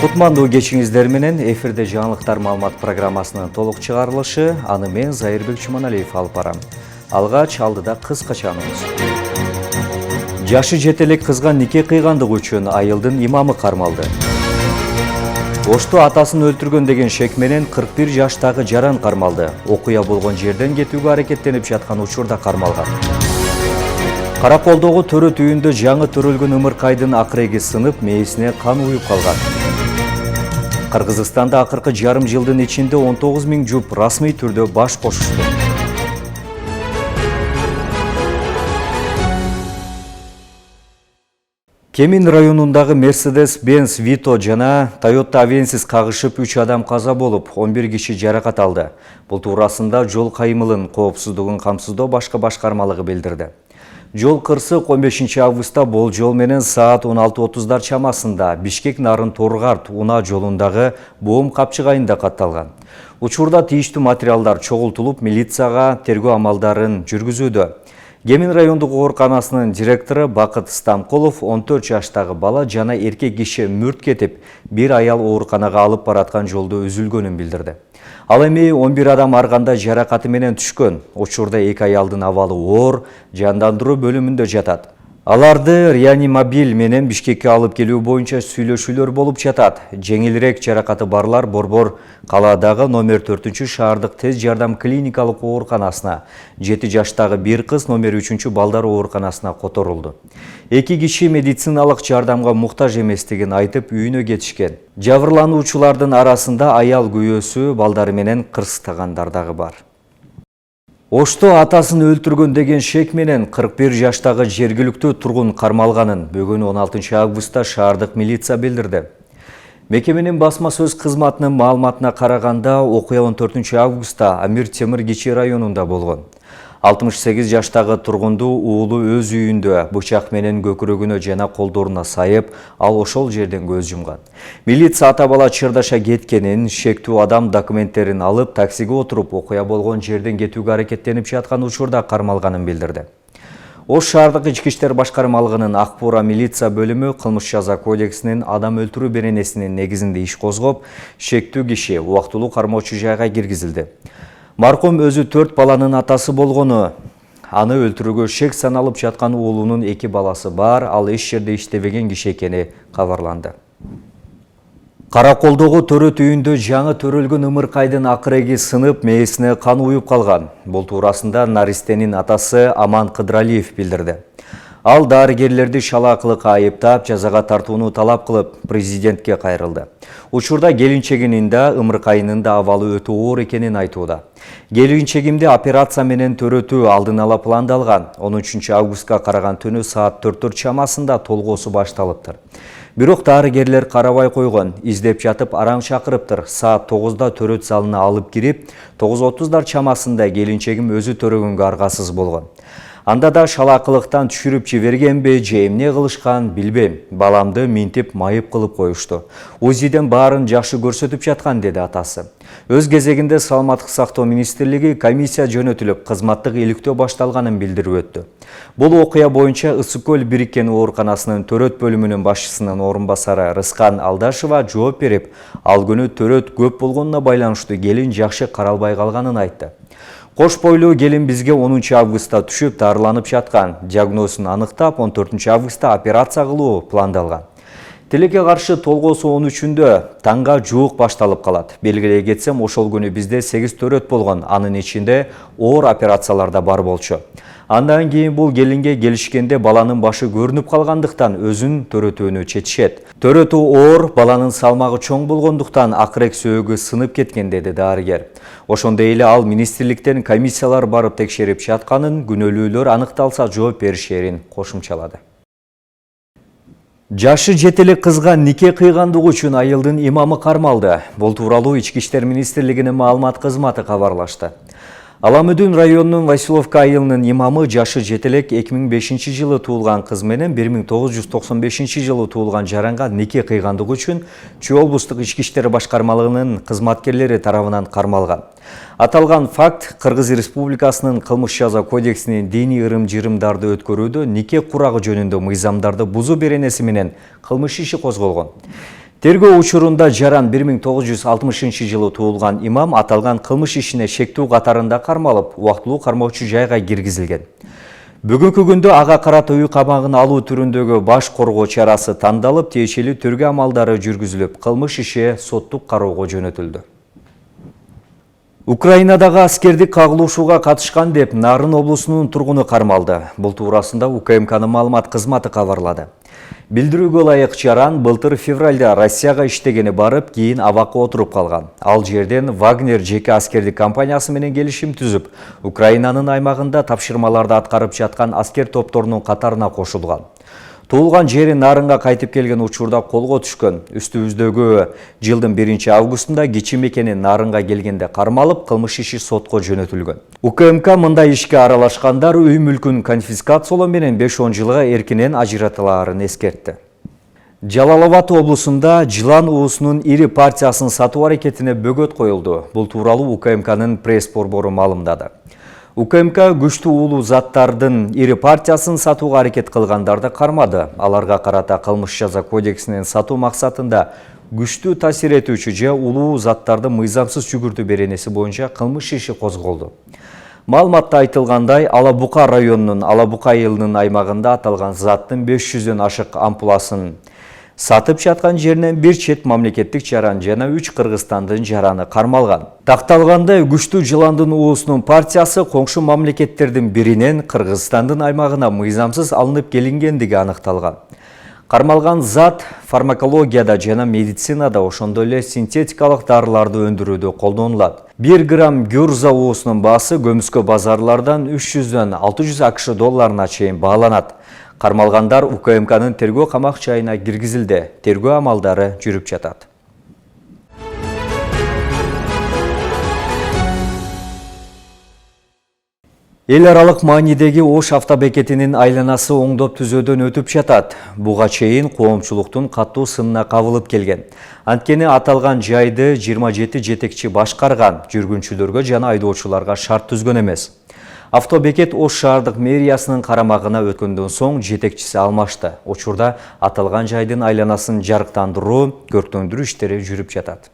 Кутмандуу кечиңиздер менен эфирде жаңылыктар маалымат программасынын толук чыгарылышы, аны мен Зайырбек Чуманалиев алып барам. Алгач алдыда кыскача анонс. Жашы жетелек кызга нике кыйгандыгы үчүн айылдын имамы кармалды. Ошто атасын өлтүргөн деген шек менен 41 жаштагы жаран кармалды. Окуя болгон жерден кетүүгө аракеттенип жаткан учурда кармалган. Караколдогу төрөт үйүндө жаңы төрөлгөн ымыркайдын акыреги сынып, мээсине кан уюп калган. Кыргызстанда акыркы жарым жылдын ичинде 19 000 жуп расмий түрдө баш кошушту. Кемин районундагы Mercedes-Benz Vito жана Toyota Avensis кагышып 3 адам каза болуп, 11 киши жаракат алды. Бул туурасында жол кайымылын коопсуздугун камсыздоо башкы башкармалыгы билдирди. Жол кырсык 15 августта болжол менен саат 16:30 чамасында Бишкек Нарын Торгарт унаа жолундагы боом капчыгайында катталган. Учурда тийиштүү материалдар чогултулуп, милицияга тергөө амалдарын жүргүзүүдө. Кемин райондук ооруканасынын директору Бакыт Стамкулов 14 жаштагы бала жана эркек киши мүрт кетип, бир аял ооруканага алып бараткан жолдо үзүлгөнүн билдирди. Ал эми 11 адам арганда жаракаты менен түшкөн. Учурда 2 аялдын абалы оор, жандандыруу бөлүмүндө жатат. Аларды реанимобиль менен Бишкекке алып келүү боюнча сүйлөшүүлөр болуп жатат. Жеңилирээк жаракаты барлар Борбор калаадагы номер 4 шаардык тез жардам клиникалык ооруканасына, 7 жаштагы бир кыз номер 3 балдар ооруканасына которулду. 2 киши медициналык жардамга муктаж эместигин айтып үйүнө кетишкен. Жабырлануучулардын арасында аял күйөөсү, балдары менен кырсыктагандар дагы бар. Ошто атасын өлтүргөн деген шек менен 41 жаштагы жергиликтүү тургун кармалганын бүгүн 16 августта шаардык милиция билдирди. Мекеменин басма сөз кызматынын маалыматына караганда, окуя 14 августта Амир Темир Кичи районунда болгон. 68 жаштагы тургунду уулу өз үйүндө бычак менен көкүрөгүнө жана колдоруна сайып, ал ошол жерден көз жумган. Милиция ата бала чырдаша кеткенин, шектүү адам документтерин алып, таксиге отуруп, окуя болгон жерден кетүүгө аракеттенип жаткан учурда кармалганын билдирди. Ош шаардык ички иштер башкармалыгынын Акбура милиция бөлүмү кылмыш жаза кодексинин адам өлтүрүү беренесинин негизинде иш козгоп, шектүү киши убактылуу кармоочу жайга киргизилди. Маркум өзү 4 баланын атасы болгону, аны өлтүрүүгө шек саналып жаткан уулунун 2 баласы бар, ал эч жерде иштебеген киши экени кабарланды. Караколдогу төрөт үйүндө жаңы төрөлгөн ымыркайдын акыреги сынып, мээсине кан уюп калган. Бул туурасында наристенин атасы Аман Кыдралиев билдирди. Ал дарыгерлерди шалаакылыкка айыптап, жазага тартууну талап кылып, президентке кайрылды. Учурда келинчегинин да, ымыркайынын да абалы өтө оор экенин айтууда. Келинчегимде операция менен төрөтүү алдын ала пландалган. 13 августка караган түнү саат 4 чамасында толгоосу башталыптыр. Бирок дарыгерлер карабай койгон, издеп жатып араң чакырыптыр. Саат 9да төрөт залына алып кирип, 9:30 чамасында келинчегим өзү төрөгөнгө аргасыз болгон. Анда да шалаакылыктан түшүрүп жибергенби, же эмне кылышкан билбейм. Баламды минтип майып кылып коюшту. УЗИден баарын жакшы көрсөтүп жаткан, деди атасы. Өз кезегинде Саламаттык сактоо министрлиги комиссия жөнөтүлүп, кызматтык иликтөө башталганын билдирип өттү. Бул окуя боюнча Ысык көл бириккен ооруканасынын төрөт бөлүмүнүн башчысынын орун басары Рыскан Алдашева жооп берип, ал күнү төрөт көп болгонуна байланыштуу келин жакшы каралбай калганын айтты. Кош бойлуу келин бизге 10 августта түшүп дарыланып жаткан. Диагнозун аныктап, 14 августта операция кылуу пландалган. Тилекке каршы толгоосу 13-үндө таңга жуук башталып калат. Белгилей кетсем, ошол күнү бизде 8 төрөт болгон, анын ичинде оор операциялар да бар болчу. Андан кийин бул келинге келишкенде баланын башы көрүнүп калгандыктан өзүн төрөтүүнү чечишет. Төрөтү оор, баланын салмагы чоң болгондуктан акырек сөөгү сынып кеткен, деди дарыгер. Ошондой эле ал министрликтен комиссиялар барып текшерип жатканын, күнөөлүүлөр аныкталса жооп беришерин кошумчалады. Жашы жетелек кызга нике кыйгандыгы үчүн айылдын имамы кармалды. Бул тууралуу Ички иштер министрлигинин маалымат кызматы кабарлашты. Аламүдүн районунун Василовка айылынын имамы жашы жетелек 2005 жылы туулган кыз менен 1995 жылы туулган жаранга нике кыйгандыгы үчүн Чүй облустук ички иштер башкармалыгынын кызматкерлери тарабынан кармалган. Аталган факт Кыргыз Республикасынын кылмыш жаза кодексинин диний ырым-жырымдарды өткөрүүдө нике курагы жөнүндө мыйзамдарды бузуу беренеси менен кылмыш иши козголгон. Тергөө учурунда жаран 1960 туулган имам аталган кылмыш ишине шектүү катарында кармалып, убактылуу кармоочу жайга киргизилген. Бүгүнкү күндө ага карата үй камагына алуу түрүндөгү баш коргоо чарасы тандалып, тиешелүү тергөө амалдары жүргүзүлүп, кылмыш иши соттук кароого жөнөтүлдү. Украинадагы аскердик кагылышууга катышкан деп Нарын облусунун тургуну кармалды. Бул туурасында УКМКнын маалымат кызматы кабарлады. Билдирүүгө ылайык жаран былтыр февралда Россияга иштегени барып, кийин абакка отуруп калган. Ал жерден Вагнер жеке аскердик компаниясы менен келишим түзүп, Украинанын аймагында тапшырмаларды аткарып жаткан аскер топторунун катарына кошулган. Туулган жери Нарынга кайтып келген учурда колго түшкөн. Үстүбүздөгү жылдын 1-августунда кичи мекени Нарынга келгенде кармалып, кылмыш иши сотко жөнөтүлгөн. УКМК мындай ишке аралашкандар үй мүлкүн конфискациялоо менен 5-10 жылга эркинен ажыратылаарын эскертти. Жалал Абад облусунда жылан уусунун ири партиясын сатуу аракетине бөгөт коюлду. Бул тууралуу УКМКнын пресс-борбору маалымдады. УКМК күчтүү уулуу заттардын ири партиясын сатууга аракет кылгандарды кармады. Аларга карата кылмыш жаза кодексинин сатуу максатында күчтүү таасир этүүчү же улуу заттарды мыйзамсыз жүгүртүү беренеси боюнча кылмыш иши козголду. Маалыматта айтылгандай, Ала Бука районунун Ала Бука айылынын аймагында аталган заттын 500дөн ашык ампуласын сатып жаткан жеринен бир чет мамлекеттик жаран жана 3 Кыргызстандын жараны кармалган. Такталгандай, күчтүү жыландын уусунун партиясы коңшу мамлекеттердин биринен Кыргызстандын аймагына мыйзамсыз алынып келингендиги аныкталган. Кармалган зат фармакологияда жана медицинада, ошондой эле синтетикалык дарыларды өндүрүүдө колдонулат. 1 грамм гюрза уусунун баасы көмүскө базарлардан 300дөн 600 АКШ долларына чейин бааланат. Кармалгандар УКМКнын тергөө камак жайына киргизилди. Тергөө амалдары жүрүп жатат. Эл аралык маанидеги Ош автобекетинин айланасы оңдоп түзөөдөн өтүп жатат. Буга чейин коомчулуктун каттуу сынына кабылып келген. Анткени аталган жайды 27 жетекчи башкарган, жүргүнчүлөргө жана айдоочуларга шарт түзгөн эмес. Автобекет Ош шаардык мэриясынын карамагына өткөндөн соң жетекчиси алмашты. Учурда аталган жайдын айланасын жарыктандыруу, көрктөндүрүү иштери жүрүп жатат.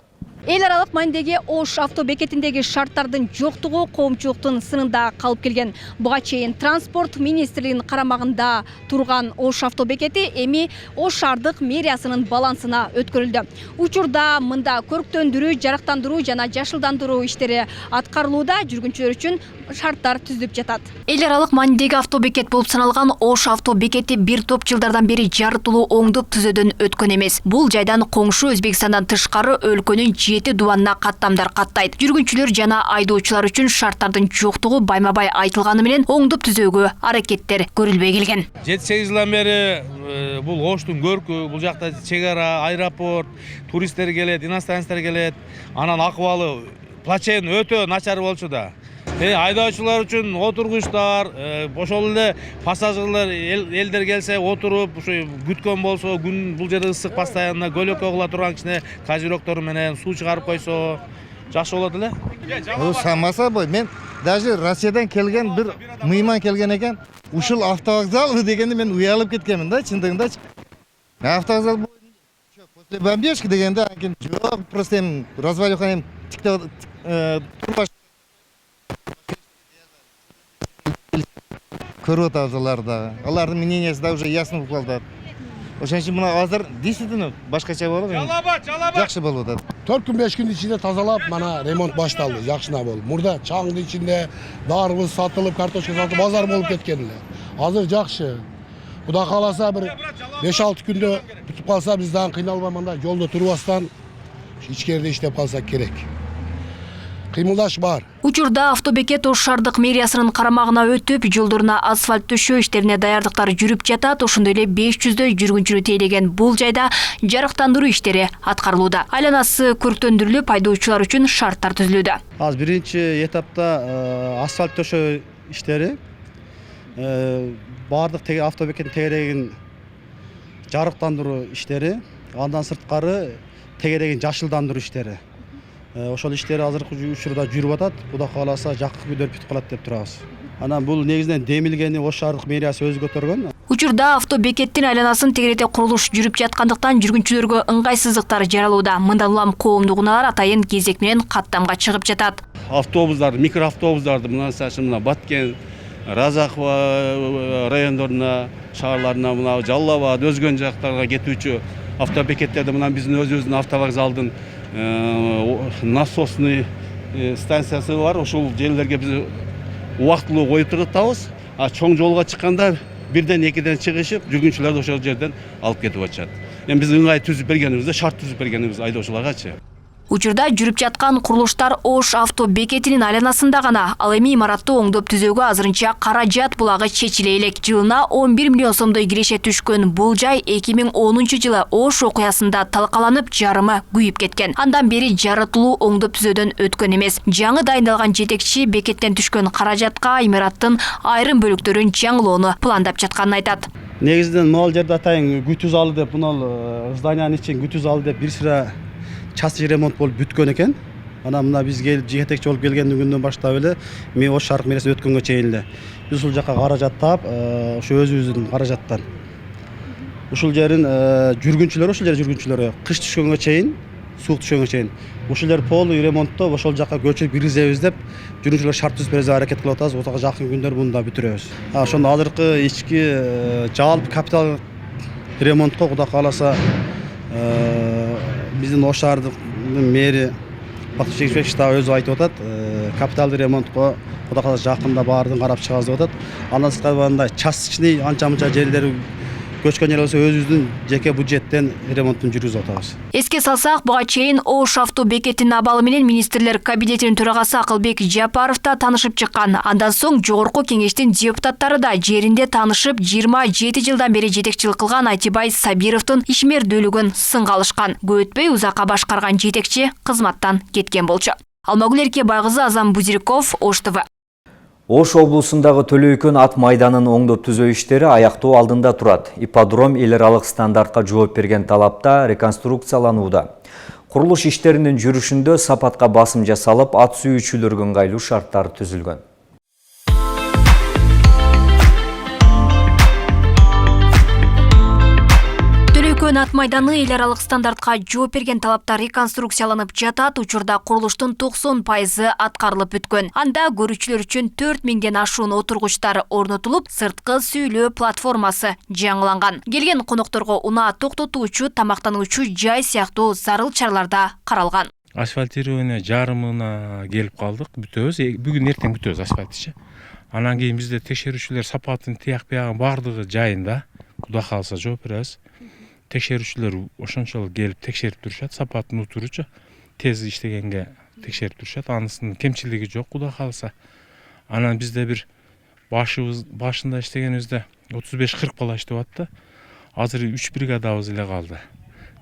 Эл аралык маанидеги Ош автобекетиндеги шарттардын жоктугу коомчулуктун сынында калып келген. Буга чейин транспорт министрлигинин карамагында турган Ош автобекети эми Ош шаардык мэриясынын балансына өткөрүлдү. Учурда мында көрктөндүрүү, жарыктандыруу жана жашылдандыруу иштери аткарылууда, жүргүнчүлөр үчүн шарттар түзүлүп жатат. Эл аралык маанидеги автобекет болуп саналган Ош автобекети бир топ жылдардан бери жарытылуу оңдоп түзөөдөн өткөн эмес. Бул жайдан коңшу Өзбекстандан тышкары өлкөнүн 7 дубанына каттамдар каттайт. Жүргүнчүлөр жана айдоочулар үчүн шарттардын жоктугу байма-бай айтылганы менен оңдоп түзөөгө аракеттер көрүлбөй келген. 7-8 жылдан бери бул Оштун көркү, бул жакта чек ара, аэропорт, туристтер келет, иностранецтер келет. Анан акыбалы плачен өтө начар болчу да. Айдоочулар үчүн отургучтар, ошол эле пассажирлер элдер келсе отуруп, ушу күткөн болсо, күн бул жерде ысык постоянно көлөккө кыла турган кичине козерогдор менен суу чыгарып койсо жакшы болот эле. Самаса бой, мен даже Россиядан келген бир мыйман келген экен. Ушул автовокзал дегенде мен уялып кеткенмин да, чындыгында. Автовокзал после бомбежки дегенде анкен жок, просто эми развалюха эми турбаш көрүп атабыз да. Алардын мнениясы да уже ясно болуп калды. Ошон үчүн мына азыр действительно башкача болот. Жакшы болуп атат. 4 күн 5 күн ичинде тазалап, мана ремонт башталды, жакшына болуп. Мурда чаңдын ичинде дарыбыз сатылып, картошка сатылып, базар болуп кеткен эле. Азыр жакшы. Кудай кааласа бир 5-6 күндө бүтүп калса, биз дагы кыйналбай мында жолдо турбастан ичкерде иштеп калсак керек. Кыймылдаш бар. Учурда автобекет Ош шаардык мэриясынын карамагына өтүп, жолдоруна асфальт төшөө иштерине даярдыктар жүрүп жатат. Ошондой эле 500дөй жүргүнчүнү тейлеген бул жайда жарыктандыруу иштери аткарылууда. Айланасы көрктөндүрүлүп, айдоочулар үчүн шарттар түзүлүүдө. Азыр биринчи этапта асфальт төшөө иштери, баардык автобекеттин тегерегин жарыктандыруу иштери, андан сырткары тегерегин жашылдандыруу иштери. Ошол иштер азыркы учурда жүрүп атат. Кудай кааласа жакын күндө бүтүп калат деп турабыз. Анан бул негизинен демилгени Ош шаардык мэриясы өзү көтөргөн. Учурда автобекеттин айланасын тегерете курулуш жүрүп жаткандыктан жүргүнчүлөргө ыңгайсыздыктар жаралууда. Мындан улам коомдук унаалар атайын кезек менен каттамга чыгып жатат. Автобустар, микроавтобустарды мына Баткен, Разахова райондоруна, шаарларына, мына Жалал-Абад, өзгөн жактарга кетүүчү автобекеттерде мына биздин өзүбүздүн автовокзалдын насосный станциясы бар. Ошол жерлерге биз убактылуу коюп турабыз. А чоң жолго чыкканда бирден экиден чыгышып, жүргүнчүлөрдү ошол жерден алып кетип атышат. Эми биз ыңгай түзүп бергенибизде, шарт түзүп бергенибиз айдоочуларгачы. Учурда жүрүп жаткан курулуштар Ош автобекетинин айланасында гана. Ал эми имаратты оңдоп түзөөгө азырынча каражат булагы чечиле элек. Жылына 11 миллион сомдой киреше түшкөн бул жай 2010 жылы Ош окуясында талкаланып, жарымы күйүп кеткен. Андан бери жаратылуу оңдоп түзөөдөн өткөн эмес. Жаңы дайындалган жетекчи бекеттен түшкөн каражатка имараттын айрым бөлүктөрүн жаңылоону пландап жатканын айтат. Негизинен могул жерде атайын күтүү залы деп, мына зданиянын ичин күтүү залы деп бир сыра частный ремонт болуп бүткөн экен. Мына биз келип жетекчи болуп келгенден күндөн баштап эле мен Ош шарк мэриясына өткөнгө чейин эле биз ушул жака каражат таап, ошо өзүбүздүн каражаттан ушул жерин жүргүнчүлөргө кыш түшкөнгө чейин, суук түшкөнгө чейин ушул жер полный ремонттоп, ошол жака көчүп киргизебиз деп жүргүнчүлөр шарт түзүп берүүгө аракет кылып атабыз. Отага жакын күндөр муну да бүтүрөбүз. Ошондо азыркы ички жалпы капитал ремонтко Кудай кааласа биздин Ош шаардын мэри Батыш Жекишбек штабы өзү айтып атат, капиталдык ремонтко Кудай кааласа жакында баардыгын карап чыгабыз деп атат. Андан сырткары мындай частичный анча-мынча жерлери көчкөн жер болсо өзүбүздүн жеке бюджеттен ремонтун жүргүзүп атабыз. Эске салсак, буга чейин Ош автобекетинин абалы менен министрлер кабинетинин төрагасы Акылбек Жапаров да таанышып чыккан. Андан соң жогорку кеңештин депутаттары да жеринде таанышып, 27 жылдан бери жетекчилик кылган Айтибай Сабировдун ишмердүүлүгүн сынга алышкан. Көп өтпөй узакка башкарган жетекчи кызматтан кеткен болчу. Алмагүл Эркебайкызы, Азам Бузирков, Ош ТВ. Ош облусундагы Төлөйкөн ат майданын оңдоп түзөө иштери аяктоо алдында турат. Ипподром эл аралык стандартка жооп берген талапта реконструкцияланууда. Курулуш иштеринин жүрүшүндө сапатка басым жасалып, ат сүйүүчүлөргө ыңгайлуу шарттар түзүлгөн. Төлөйкөн ат майданы эл аралык стандартка жооп берген талапта реконструкцияланып жатат. Учурда курулуштун 90% аткарылып бүткөн. Анда көрүүчүлөр үчүн 4000ден ашуун отургучтар орнотулуп, сырткы сүйлөө платформасы жаңыланган. Келген конокторго унаа токтотуучу, тамактануучу жай сыяктуу зарыл чаралар да каралган. Асфальтирование жарымына келип калдык. Бүтөбүз. Бүгүн эртең бүтөбүз асфальтты. Анан кийин бизде текшерүүчүлөр сапатын тияк-биягын бардыгы жайында, Кудай кааласа жооп беребиз. Текшерүүчүлөр ошончолук келип текшерип турушат, сапатын утуручу, тез иштегенге текшерип турушат. Анысынын кемчилиги жок, Кудай кааласа. Анан бизде бир башында иштегенибизде 35-40 бала иштеп атты. Азыр 3 бригадабыз эле калды.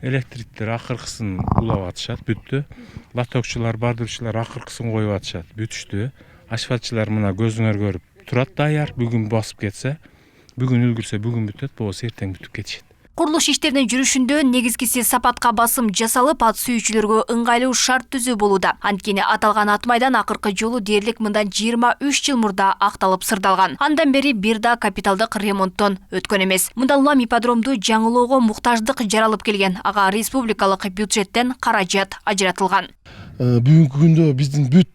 Электриктер акыркысын улап атышат, бүттү. Латокчулар, бардырчулар акыркысын коюп атышат, бүтүштү. Асфальтчылар мына көзүңөр көрүп турат даяр. Бүгүн басып кетсе, бүгүн үлгүрсө бүгүн бүтөт, болбосо эртең бүтүп кетишет. Курулуш иштеринин жүрүшүндө негизгиси сапатка басым жасалып, ат сүйүүчүлөргө ыңгайлуу шарт түзүү болууда. Анткени аталган ат майдан акыркы жолу дээрлик мындан 23 жыл мурда акталып сырдалган. Андан бери бир да капиталдык ремонттон өткөн эмес. Мындан улам ипподромду жаңылоого муктаждык жаралып келген. Ага республикалык бюджеттен каражат ажыратылган. Бүгүнкү күндө биздин бүт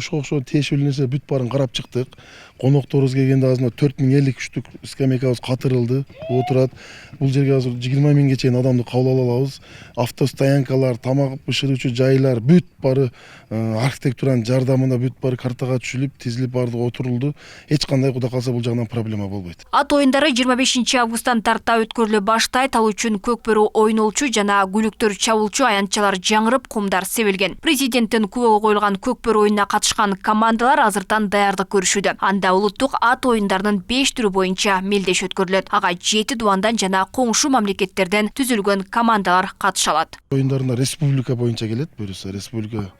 ошо тиешелүү нерсе бүт баарын карап чыктык. Конокторубуз келгенде азыр 4053 скамейкабыз катырылды, отурат. Бул жерге азыр 20 миңге чейин адамды кабыл ала алабыз. Автостоянкалар, тамак бышыруучу жайлар бүт баары архитектуранын жардамында бүт баары картага түшүлүп, тизилип баардыгы отурулду. Эч кандай Кудай кааласа бул жагынан проблема болбойт. Ат оюндары 25 августтан тарта өткөрүлө баштайт. Ал үчүн көкбөрү ойнолчу жана гүлүктөр чабуулчу аянтчалар жаңырып, кумдар себилген. Президенттин күбөгө коюлган көкбөрү оюнуна катышкан командалар азыртан даярдык көрүшүүдө. Анда улуттук ат оюндарынын 5 түрү боюнча мелдеш өткөрүлөт. Ага 7 дубандан жана коңшу мамлекеттерден түзүлгөн командалар катыша алат. Оюндарына республика боюнча келет, буюрса республика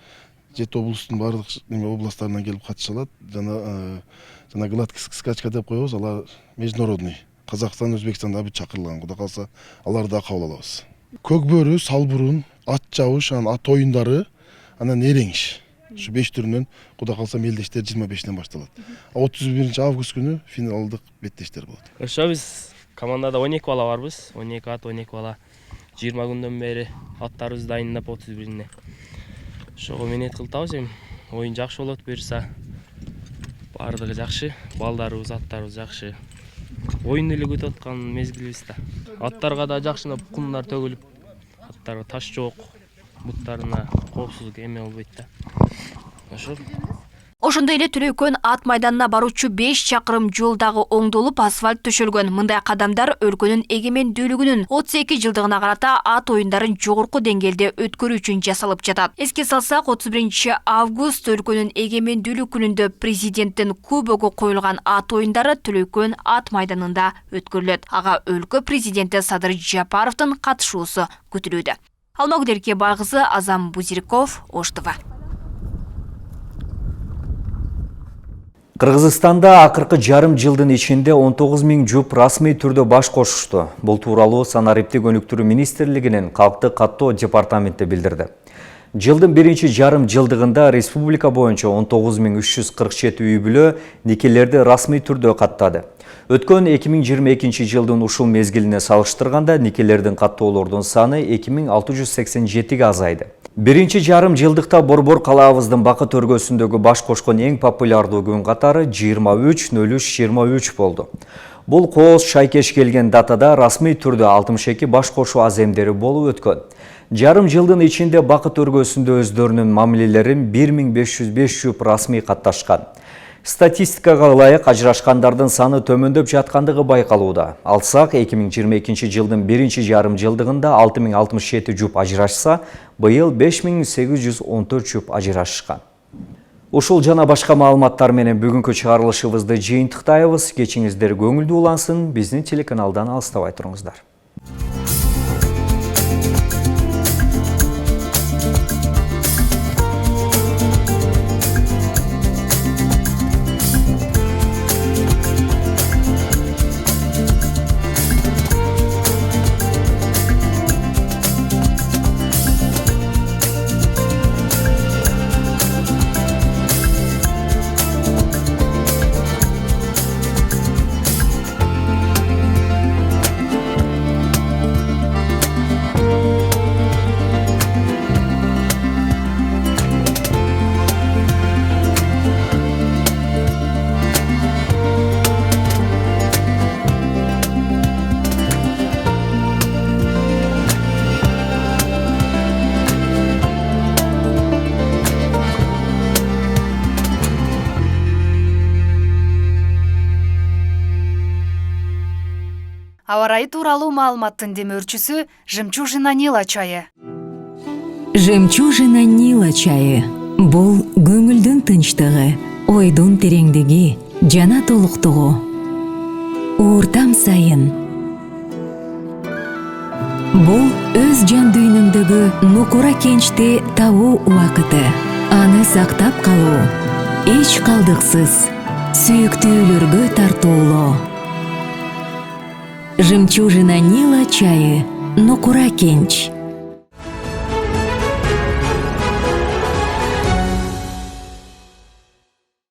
7 облустун баардык областтарынан келип катыша алат. Жана гладкий скачка деп коебуз, алар международный. Казакстан, Өзбекстан да бүт чакырылган. Кудай кааласа аларды да кабыл алабыз. Көкбөрү, салбурун, ат жабыш, ат оюндары, анан эреңиш. Şu 5 türünden Кудай кааласа мелдештер 25-тен башталат. 31 август күнү финалдык беттештер болот. Ошо биз Командада 12 бала барбыз. 12 ат, 12 бала. 20 күндөн бери аттарыбызды дайындап 31-ине. Ошого менет кылтабыз эми. Оюн жакшы болот буюрса. Бардыгы жакшы, балдарыбыз, аттарыбыз жакшы. Оюн эле күтүп аткан мезгилибиз да. Аттарга да жакшынап кумдар төгүлүп, аттарга таш жок, буттарына коопсуздук эме болбойт да. Ошол. Ошондой эле Түлөйкөн ат майданына баруучу 5 чакырым жол дагы оңдолуп асфальт төшөлгөн. Мындай кадамдар өлкөнүн эгемендүүлүгүнүн 32 жылдыгына карата ат оюндарын жогорку деңгээлде өткөрүү үчүн жасалып жатат. Эске салсак, 31 август өлкөнүн эгемендүүлүк күнүндө президенттин күбөгү коюлган ат оюндары Түлөйкөн ат майданында өткөрүлөт. Ага өлкө президенти Садыр Жапаровдун катышуусу күтүлүүдө. Алмагүл Эркебай кызы, Азам Бузирков, Ош ТВ. Кыргызстанда акыркы жарым жылдын ичинде 19 000 жуп расмий түрдө баш кошушту. Бул тууралуу санариптик өнүктүрүү министрлигинин калкты каттоо департаменти билдирди. Жылдын биринчи жарым жылдыгында республика боюнча 19 347 үй бүлө никелерди расмий түрдө каттады. Өткөн 2022 жылдын ушул мезгилине салыштырганда никелердин каттоолордун саны 2687ге азайды. Биринчи жарым жылдыкта Борбор калаабыздын Бакыт өргөсүндөгү баш кошкон эң популярдуу күн катары 23:03:23 болду. Бул кооз шайкеш келген датада расмий түрдө 62 баш кошуу аземдери болуп өткөн. Жарым жылдын ичинде Бакыт өргөсүндө өздөрүнүн мамилелерин 1505 жуп расмий катташкан. Статистикага ылайык ажырашкандардын саны төмөндөп жаткандыгы байкалууда. Алсак, 2022 жылдын биринчи жарым жылдыгында 6067 жуп ажырашса, быйыл 5814 жуп ажырашкан. Ушул жана башка маалыматтар менен бүгүнкү чыгарылышыбызды жыйынтыктайбыз. Кечиңиздер көңүлдүү улансын. Биздин телеканалдан алыстабай туруңуздар. Аба ырайы тууралуу маалыматтын демөөрчүсү Жемчужина Нила чайы. Жемчужина Нила чайы. Бул көңүлдүн тынчтыгы, ойдун тереңдиги, жана толуктугу. Ууртам сайын. Бул өз жан дүйнөңдөгү нукура кенчти табуу убакыты. Аны сактап калуу, эч калдыксыз, сүйүктүүлөргө тартуулоо. Жемчужина Нила чайы. Нукура кенч.